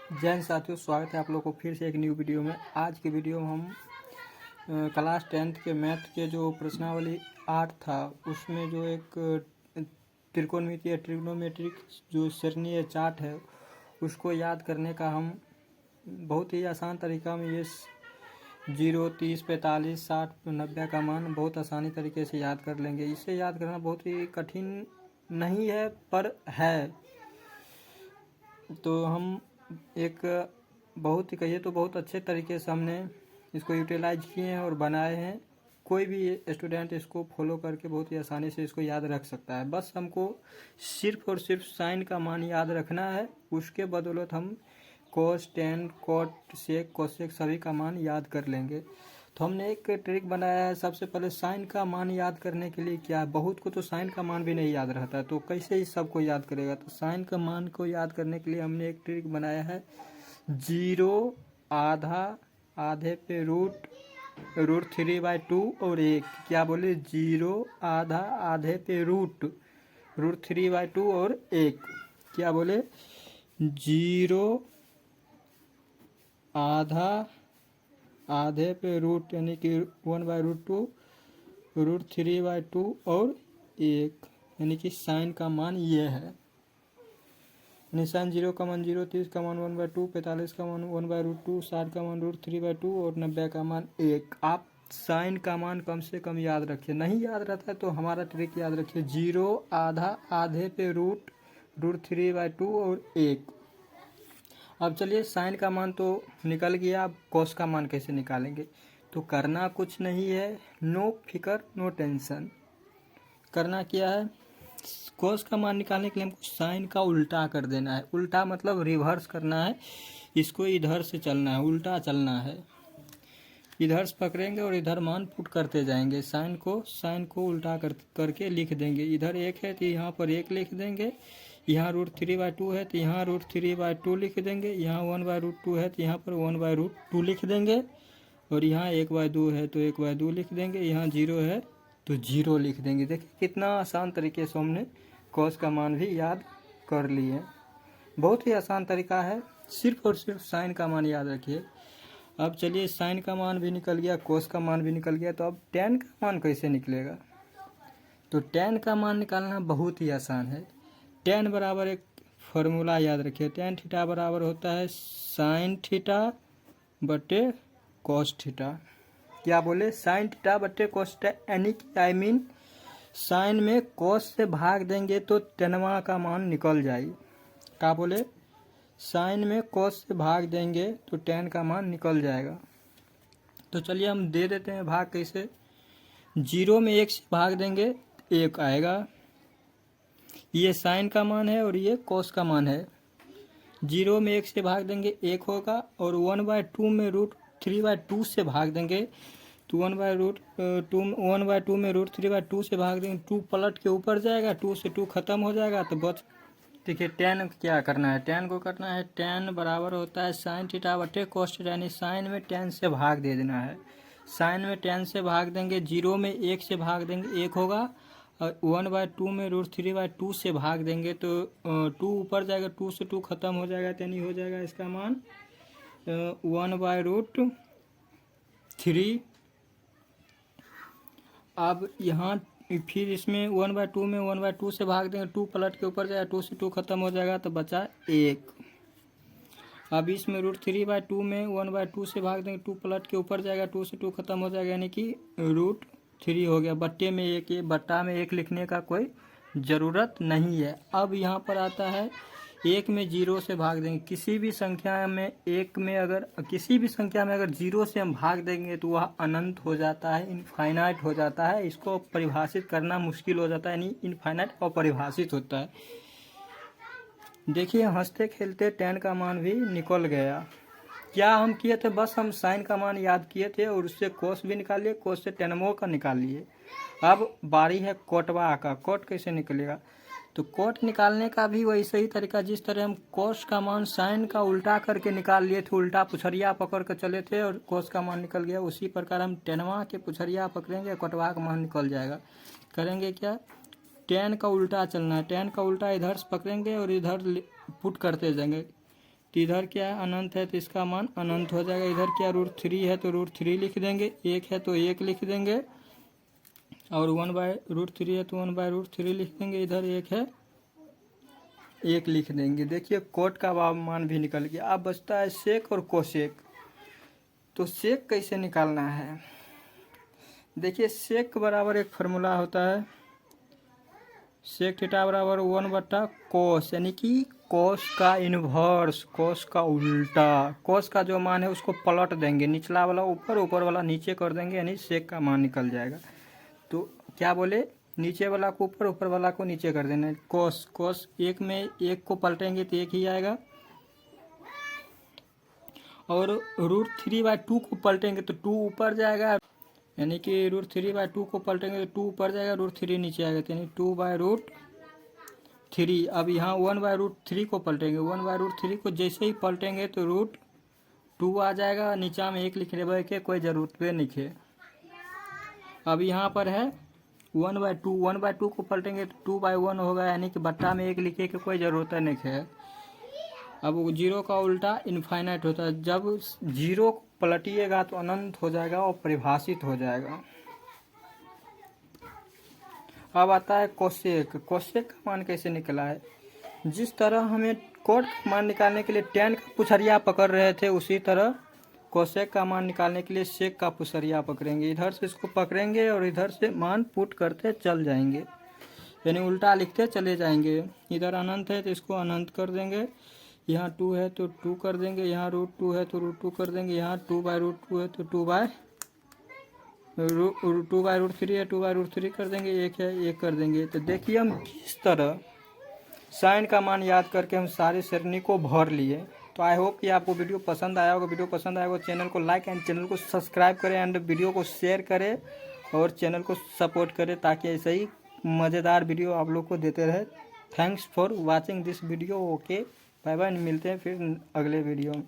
जय हिंद साथियों, स्वागत है आप लोगों को फिर से एक न्यू वीडियो में। आज की वीडियो में हम क्लास 10th के मैथ के जो प्रश्नावली 8 था उसमें जो एक त्रिकोणमितीय ट्रिग्नोमेट्रिक जो सरणीय चार्ट है उसको याद करने का हम बहुत ही आसान तरीका में ये 0, 30, 45, 60, 90 का मान बहुत आसानी तरीके से याद कर लेंगे। इसे याद करना बहुत ही कठिन नहीं है पर है। तो हम एक बहुत ही कहिए तो बहुत अच्छे तरीके से हमने इसको यूटिलाइज किए हैं और बनाए हैं। कोई भी स्टूडेंट इसको फॉलो करके बहुत ही आसानी से इसको याद रख सकता है। बस हमको सिर्फ और सिर्फ साइन का मान याद रखना है, उसके बदौलत हम कोस, टेन, कॉट, सेक, कोसेक सभी का मान याद कर लेंगे। तो हमने एक ट्रिक बनाया है। सबसे पहले साइन का मान याद करने के लिए क्या है, बहुत को तो साइन का मान भी नहीं याद रहता है, तो कैसे ही सबको याद करेगा। तो साइन का मान को याद करने के लिए हमने एक ट्रिक बनाया है। 0, आधा, आधे पे रूट 3/2 और 1। क्या बोले, 0, आधा, आधे पे रूट 3/2 और 1। क्या बोले, 0, आधा, आधे पे रूट यानी कि 1/√2, रूट 3/2 और 1, यानी कि साइन का मान ये है। निशान 0 का मान 0, 30 का मान 1/2, 45 का मान 1/√2, 60 का मान रूट 3/2 और 90 का मान 1। आप साइन का मान कम से कम याद रखिए। नहीं याद रहता है तो हमारा ट्रिक याद रखिए। 0, आधा, आधे पे रूट 3/2 और 1। अब चलिए, साइन का मान तो निकल गया, अब कॉस का मान कैसे निकालेंगे। तो करना कुछ नहीं है, नो फिकर नो टेंशन। करना क्या है, कॉस का मान निकालने के लिए हमको साइन का उल्टा कर देना है। उल्टा मतलब रिवर्स करना है, इसको इधर से चलना है, उल्टा चलना है। इधर से पकड़ेंगे और इधर मान पुट करते जाएंगे। साइन को उल्टा करके लिख देंगे। इधर 1 है तो यहाँ पर 1 लिख देंगे। यहाँ रूट 3/2 है तो यहाँ रूट 3/2 लिख देंगे। यहाँ 1/√2 है तो यहाँ पर 1/√2 लिख देंगे। और यहाँ 1/2 है तो 1/2 लिख देंगे। यहाँ 0 है तो 0 लिख देंगे। देखिए कितना आसान तरीके से हमने कॉस का मान भी याद कर लिए। बहुत ही आसान तरीका है, सिर्फ और सिर्फ साइन का मान याद रखिए। अब चलिए, साइन का मान भी निकल गया, कोस का मान भी निकल गया, तो अब टेन का मान कैसे निकलेगा। तो टेन का मान निकालना बहुत ही आसान है। टेन बराबर एक फॉर्मूला याद रखिए। टेन थीटा बराबर होता है साइन थीटा बटे कॉस थीटा। क्या बोले, साइन थीटा बटे कॉस थीटा, यानी कि साइन में कॉस से भाग देंगे तो टेनवा का मान निकल जाए। क्या बोले, साइन में कॉस से भाग देंगे तो टेन का मान निकल जाएगा। तो चलिए हम दे देते हैं भाग कैसे। 0 में 1 से भाग देंगे 1 आएगा। ये साइन का मान है और ये कॉस का मान है। 0 में 1 से भाग देंगे 1 होगा, और 1/2 में रूट 3/2 से भाग देंगे तो 1/2 में रूट 3/2 से भाग देंगे, 2 पलट के ऊपर जाएगा, 2 से 2 खत्म हो जाएगा तो बच। देखिए टेन क्या करना है, टेन को करना है, टेन बराबर होता है साइन थीटा बटे कॉस थीटा, यानी साइन में टेन से भाग दे देना है। साइन में टेन से भाग देंगे, 0 में 1 से भाग देंगे 1 होगा, और 1/2 में रूट 3/2 से भाग देंगे तो 2 ऊपर जाएगा, 2 से 2 खत्म हो जाएगा, यानी हो जाएगा इसका मान 1/√3। अब यहाँ फिर इसमें 1/2 में 1/2 से भाग देंगे, 2 पलट के ऊपर जाएगा, 2 से 2 खत्म हो जाएगा तो बचा 1। अब इसमें रूट 3/2 में 1/2 से भाग देंगे, 2 पलट के ऊपर जाएगा, 2 से 2 खत्म हो जाएगा, यानी कि रूट 3 हो गया। बट्टे में 1, ये बट्टा में 1 लिखने का कोई ज़रूरत नहीं है। अब यहाँ पर आता है 1 में 0 से भाग देंगे। किसी भी संख्या में 1 में अगर किसी भी संख्या में अगर 0 से हम भाग देंगे तो वह अनंत हो जाता है, इनफाइनाइट हो जाता है। इसको परिभाषित करना मुश्किल हो जाता है, यानी इनफाइनाइट अपरिभाषित होता है। देखिए हंसते खेलते टेन का मान भी निकल गया। क्या हम किए थे, बस हम साइन का मान याद किए थे और उससे कोस भी निकाल लिए, कोस से टेनमो का निकाल लिए। अब बारी है कोटवा का। कोट कैसे निकलेगा, तो कोट निकालने का भी वैसे ही तरीका, जिस तरह हम कोस का मान साइन का उल्टा करके निकाल लिए थे, उल्टा पुछरिया पकड़ कर चले थे और कोस का मान निकल गया, उसी प्रकार हम टेनवा के पुछरिया पकड़ेंगे, कोटवा का मान निकल जाएगा। करेंगे क्या, टेन का उल्टा चलना है। टेन का उल्टा इधर से पकड़ेंगे और इधर पुट करते जाएंगे। तो इधर क्या है अनंत है तो इसका मान अनंत हो जाएगा। इधर क्या √3 है तो √3 लिख देंगे, 1 है तो 1 लिख देंगे, और 1/√3 है तो 1/√3 लिख देंगे। इधर 1 है 1 लिख देंगे। देखिए कोट का मान भी निकल गया। अब बचता है सेक और कोसेक। तो सेक कैसे निकालना है, देखिए सेक बराबर एक फार्मूला होता है, सेक थीटा बराबर 1/cos, यानी कि कोस का इन्वर्स, कोस का उल्टा। कोस का जो मान है उसको पलट देंगे, निचला वाला ऊपर, ऊपर वाला नीचे कर देंगे, यानी सेक का मान निकल जाएगा। तो क्या बोले, नीचे वाला को ऊपर, ऊपर वाला को नीचे कर देना। कोस 1 में 1 को पलटेंगे तो 1 ही आएगा, और √3/2 को पलटेंगे तो 2 ऊपर जाएगा, यानी कि √3/2 को पलटेंगे तो 2 ऊपर जाएगा, √3 नीचे आएगा, यानी 2/√3। अब यहाँ 1/√3 को पलटेंगे, 1/√3 को जैसे ही पलटेंगे तो √2 आ जाएगा, नीचा में 1 लिख देवे के कोई ज़रूरत नहीं है। अब यहाँ पर है 1/2, 1/2 को पलटेंगे तो 2/1 होगा, यानी कि बट्टा में 1 लिखे के कोई ज़रूरत नहीं है। अब 0 का उल्टा इनफाइनाइट होता है, जब 0 पलटिएगा तो अनंत हो जाएगा और परिभाषित हो जाएगा। अब आता है कोसेक। कोसेक का मान कैसे निकला है, जिस तरह हमें कोट का मान निकालने के लिए tan का पुछरिया पकड़ रहे थे, उसी तरह कोसेक का मान निकालने के लिए सेक का पुछरिया पकड़ेंगे। इधर से इसको पकड़ेंगे और इधर से मान पुट करते चल जाएंगे, यानी उल्टा लिखते चले जाएंगे। इधर अनंत है तो इसको अनंत कर देंगे, यहाँ 2 है तो 2 कर देंगे, यहाँ √2 है तो √2 कर देंगे, यहाँ 2/√2 है तो 2/√3 है 2/√3 कर देंगे, 1 है 1 कर देंगे। तो देखिए हम किस तरह साइन का मान याद करके हम सारे सरणी को भर लिए। तो आई होप कि आपको वीडियो पसंद आया होगा। वीडियो पसंद आया होगा चैनल को लाइक एंड चैनल को सब्सक्राइब करें एंड वीडियो को शेयर करें और चैनल को सपोर्ट करें, ताकि ऐसे ही मज़ेदार वीडियो आप लोग को देते रहे। Thanks for watching this video. Okay, bye bye, मिलते हैं फिर अगले वीडियो में।